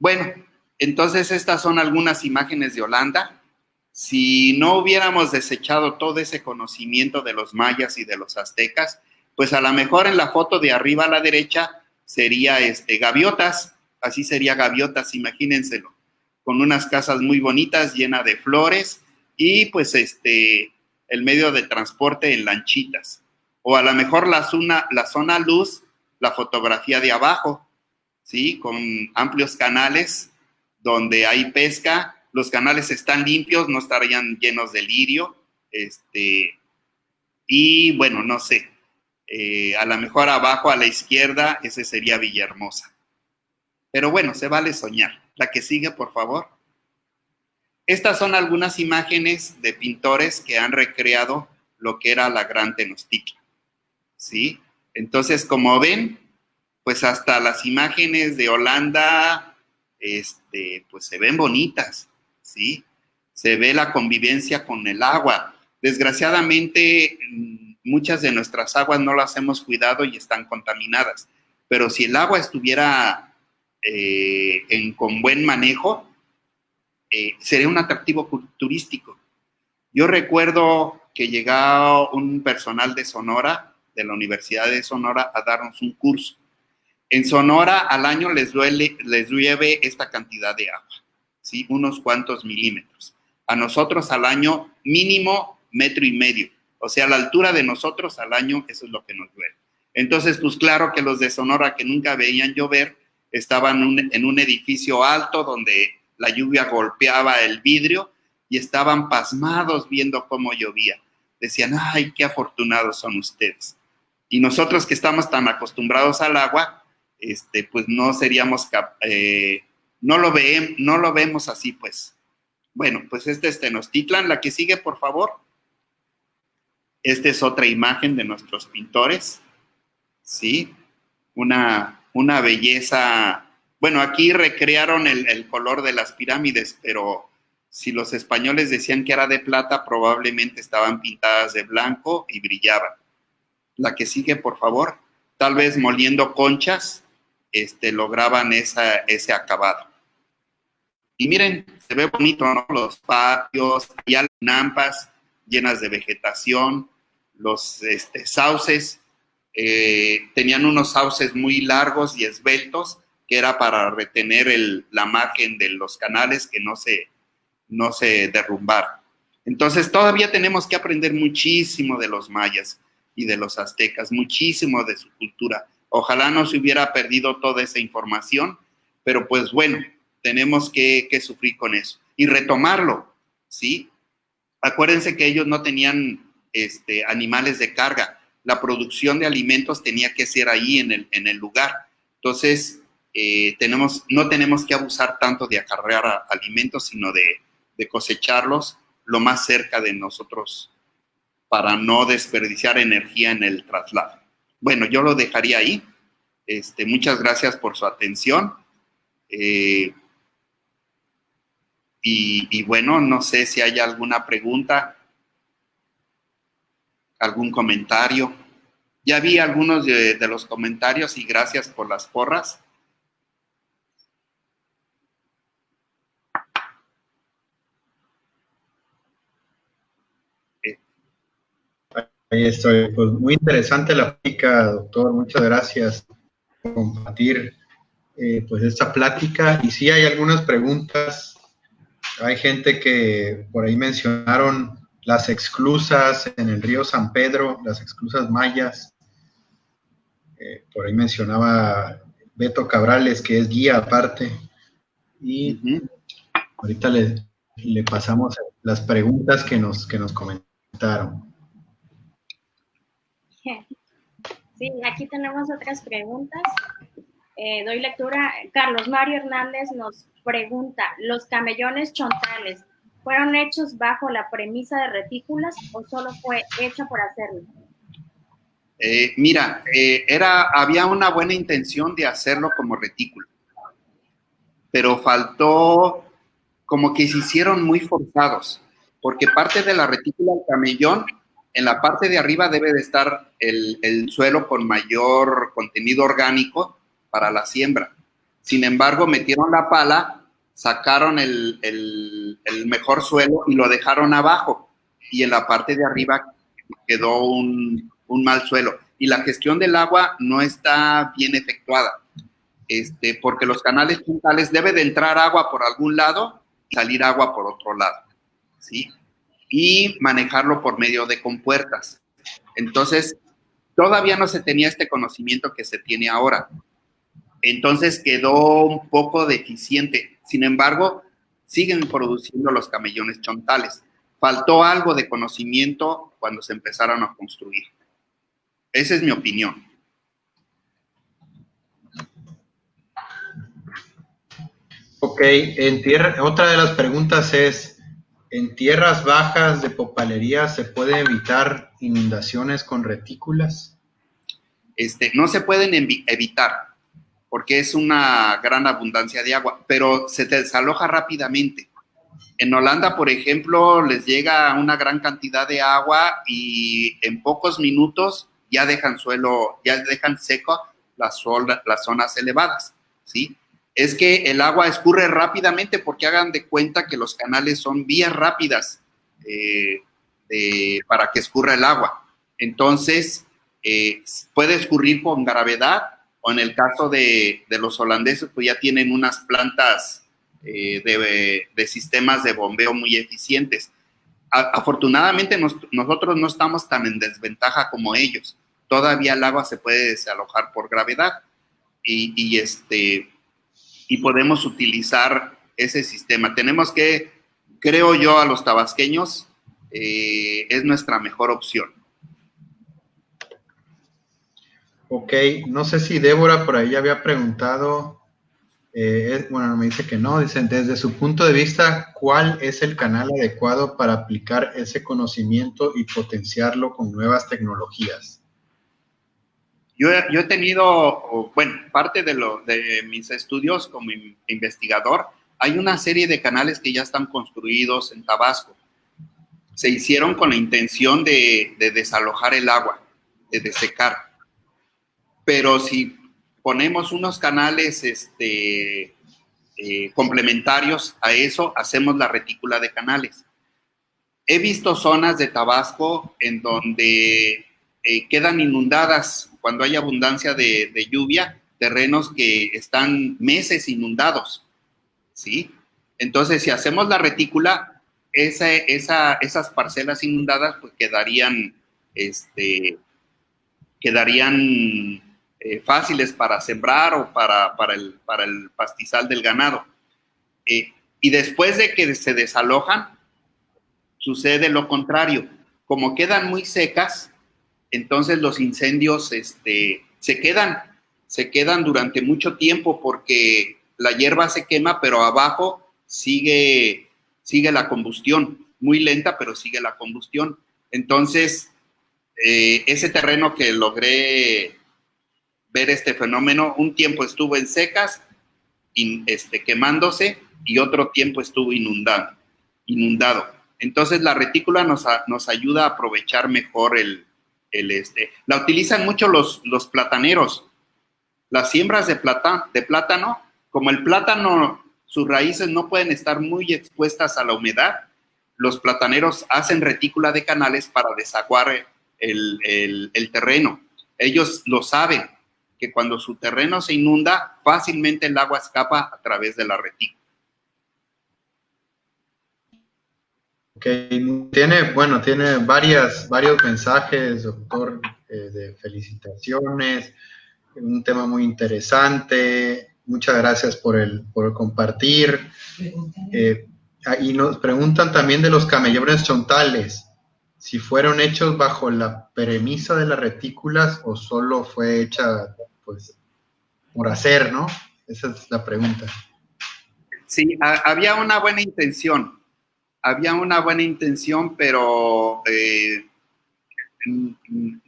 Bueno, entonces estas son algunas imágenes de Holanda. Si no hubiéramos desechado todo ese conocimiento de los mayas y de los aztecas, pues a lo mejor en la foto de arriba a la derecha sería gaviotas, así sería gaviotas, imagínenselo, con unas casas muy bonitas llenas de flores y pues el medio de transporte en lanchitas. O a lo mejor la zona luz, la fotografía de abajo, ¿sí? Con amplios canales donde hay pesca, los canales están limpios, no estarían llenos de lirio, y bueno, no sé, a lo mejor abajo a la izquierda, ese sería Villahermosa. Pero bueno, se vale soñar. La que sigue, por favor. Estas son algunas imágenes de pintores que han recreado lo que era la Gran Tenochtitlan, ¿sí? Entonces, como ven, pues hasta las imágenes de Holanda, pues se ven bonitas, ¿sí? Se ve la convivencia con el agua. Desgraciadamente, muchas de nuestras aguas no las hemos cuidado y están contaminadas. Pero si el agua estuviera con buen manejo, sería un atractivo turístico. Yo recuerdo que llegaba un personal de Sonora, de la Universidad de Sonora, a darnos un curso. En Sonora al año les llueve esta cantidad de agua, ¿sí? Unos cuantos milímetros. A nosotros al año mínimo 1,5 metros. O sea, a la altura de nosotros al año eso es lo que nos llueve. Entonces, pues claro que los de Sonora que nunca veían llover estaban en un edificio alto donde la lluvia golpeaba el vidrio y estaban pasmados viendo cómo llovía. Decían, ay, qué afortunados son ustedes. Y nosotros que estamos tan acostumbrados al agua, pues no seríamos, no lo vemos así, pues. Bueno, pues este es Tenochtitlan. La que sigue, por favor. Esta es otra imagen de nuestros pintores, ¿sí? Una belleza. Bueno, aquí recrearon el color de las pirámides, pero si los españoles decían que era de plata, probablemente estaban pintadas de blanco y brillaban. La que sigue, por favor. Tal vez moliendo conchas, lograban ese acabado. Y miren, se ve bonito, ¿no? Los patios, y nampas llenas de vegetación, los sauces, tenían unos sauces muy largos y esbeltos, que era para retener la margen de los canales, que no se derrumbaran. Entonces, todavía tenemos que aprender muchísimo de los mayas y de los aztecas, muchísimo de su cultura. Ojalá no se hubiera perdido toda esa información, pero pues bueno, tenemos que sufrir con eso y retomarlo, ¿sí? Acuérdense que ellos no tenían animales de carga. La producción de alimentos tenía que ser ahí en el lugar. Entonces, no tenemos que abusar tanto de acarrear alimentos, sino de cosecharlos lo más cerca de nosotros para no desperdiciar energía en el traslado. Bueno, yo lo dejaría ahí. Muchas gracias por su atención. Y bueno, no sé si hay alguna pregunta, algún comentario. Ya vi algunos de los comentarios y gracias por las porras. Ahí estoy. Pues muy interesante la plática, doctor. Muchas gracias por compartir pues esta plática. Y sí hay algunas preguntas. Hay gente que por ahí mencionaron las esclusas en el río San Pedro, las esclusas mayas. Por ahí mencionaba Beto Cabrales, que es guía aparte. Y ahorita le pasamos las preguntas que nos comentaron. Sí, aquí tenemos otras preguntas. Doy lectura. Carlos Mario Hernández nos pregunta, ¿los camellones chontales fueron hechos bajo la premisa de retículas o solo fue hecho por hacerlo? Mira, había una buena intención de hacerlo como retículo, pero faltó como que se hicieron muy forzados, porque parte de la retícula del camellón, en la parte de arriba debe de estar el suelo con mayor contenido orgánico para la siembra. Sin embargo, metieron la pala, sacaron el mejor suelo y lo dejaron abajo. Y en la parte de arriba quedó un mal suelo. Y la gestión del agua no está bien efectuada, porque los canales chuntales debe de entrar agua por algún lado y salir agua por otro lado, ¿sí? Y manejarlo por medio de compuertas. Entonces, todavía no se tenía este conocimiento que se tiene ahora. Entonces quedó un poco deficiente. Sin embargo, siguen produciendo los camellones chontales. Faltó algo de conocimiento cuando se empezaron a construir. Esa es mi opinión. Ok, otra de las preguntas es, ¿en tierras bajas de popalería se puede evitar inundaciones con retículas? No se pueden evitar, porque es una gran abundancia de agua, pero se desaloja rápidamente. En Holanda, por ejemplo, les llega una gran cantidad de agua y en pocos minutos ya dejan seco las zonas elevadas, ¿sí? Es que el agua escurre rápidamente porque hagan de cuenta que los canales son vías rápidas para que escurra el agua. Entonces, puede escurrir con gravedad, o en el caso de los holandeses, pues ya tienen unas plantas de sistemas de bombeo muy eficientes. Afortunadamente nosotros no estamos tan en desventaja como ellos. Todavía el agua se puede desalojar por gravedad y podemos utilizar ese sistema. Tenemos que, creo yo, a los tabasqueños, es nuestra mejor opción. Ok, no sé si Débora por ahí había preguntado, bueno, me dice que no, dicen, desde su punto de vista, ¿cuál es el canal adecuado para aplicar ese conocimiento y potenciarlo con nuevas tecnologías? Yo he tenido, bueno, parte de mis estudios como investigador, hay una serie de canales que ya están construidos en Tabasco. Se hicieron con la intención de desalojar el agua, de desecar. Pero si ponemos unos canales complementarios a eso, hacemos la retícula de canales. He visto zonas de Tabasco en donde quedan inundadas cuando hay abundancia de lluvia, terrenos que están meses inundados, ¿sí? Entonces, si hacemos la retícula, esas parcelas inundadas pues quedarían fáciles para sembrar o para el pastizal del ganado. Y después de que se desalojan, sucede lo contrario. Como quedan muy secas, entonces los incendios se quedan durante mucho tiempo porque la hierba se quema, pero abajo sigue la combustión, muy lenta, pero sigue la combustión. Entonces, ese terreno que logré ver este fenómeno, un tiempo estuvo en secas, quemándose, y otro tiempo estuvo inundado. Entonces la retícula nos ayuda a aprovechar mejor la utilizan mucho los plataneros. Las siembras de plátano, como el plátano, sus raíces no pueden estar muy expuestas a la humedad, los plataneros hacen retícula de canales para desaguar el terreno. Ellos lo saben, que cuando su terreno se inunda, fácilmente el agua escapa a través de la retícula. Okay. Tiene varios mensajes, doctor, de felicitaciones, un tema muy interesante. Muchas gracias por compartir. Y nos preguntan también de los camellones chontales, si fueron hechos bajo la premisa de las retículas o solo fue hecha, pues, por hacer, ¿no? Esa es la pregunta. Sí, había una buena intención. Pero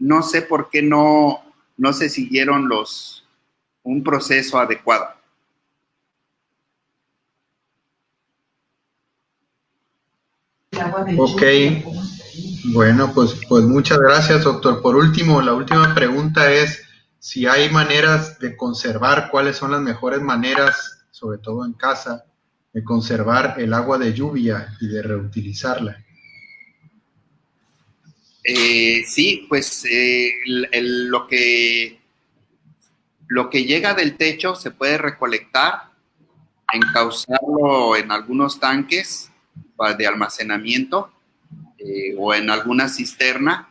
no sé por qué no se siguieron un proceso adecuado. Ok, bueno, pues muchas gracias, doctor. Por último, la última pregunta es si hay maneras de conservar, cuáles son las mejores maneras, sobre todo en casa, de conservar el agua de lluvia y de reutilizarla. Sí, pues lo que llega del techo se puede recolectar, encauzarlo en algunos tanques de almacenamiento o en alguna cisterna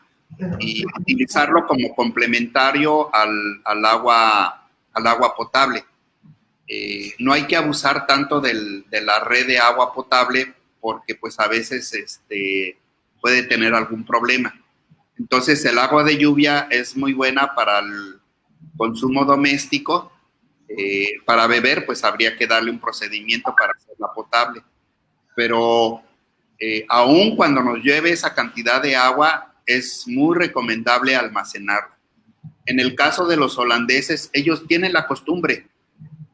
y utilizarlo como complementario al agua potable. No hay que abusar tanto de la red de agua potable porque pues a veces puede tener algún problema. Entonces el agua de lluvia es muy buena para el consumo doméstico. Para beber pues habría que darle un procedimiento para hacerla potable. Pero aún cuando nos llueve esa cantidad de agua es muy recomendable almacenarla. En el caso de los holandeses, ellos tienen la costumbre.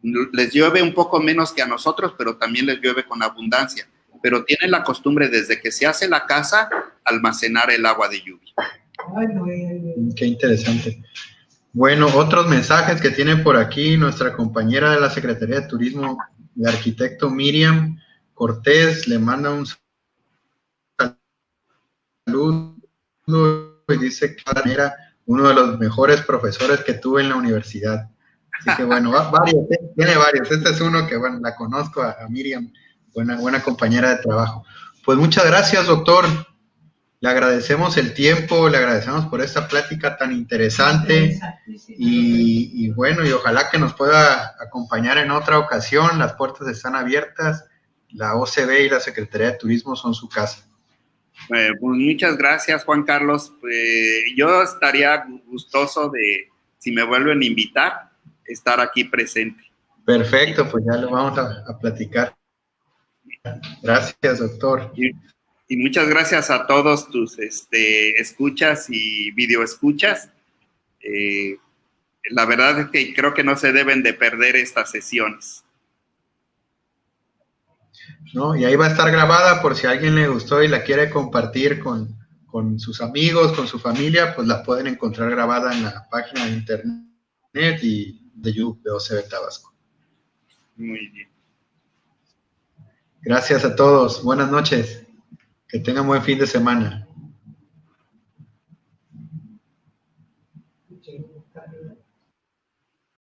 Les llueve un poco menos que a nosotros, pero también les llueve con abundancia. Pero tienen la costumbre desde que se hace la casa, almacenar el agua de lluvia. Qué interesante. Bueno, otros mensajes que tiene por aquí nuestra compañera de la Secretaría de Turismo, el arquitecto Miriam Cortés, le manda un saludo y dice que era uno de los mejores profesores que tuve en la universidad. Así que bueno, tiene varios. Este es uno que, bueno, la conozco a Miriam, buena compañera de trabajo. Pues muchas gracias, doctor. Le agradecemos el tiempo, le agradecemos por esta plática tan interesante y bueno, y ojalá que nos pueda acompañar en otra ocasión. Las puertas están abiertas. La OCB y la Secretaría de Turismo son su casa. Pues muchas gracias, Juan Carlos. Yo estaría gustoso de, si me vuelven a invitar, estar aquí presente. Perfecto, pues ya lo vamos a platicar. Gracias, doctor. Y muchas gracias a todos tus escuchas y videoescuchas. La verdad es que creo que no se deben de perder estas sesiones. ¿No? Y ahí va a estar grabada por si a alguien le gustó y la quiere compartir con sus amigos, con su familia, pues la pueden encontrar grabada en la página de internet y de YouTube de OCB Tabasco. Muy bien. Gracias a todos. Buenas noches. Que tengan buen fin de semana.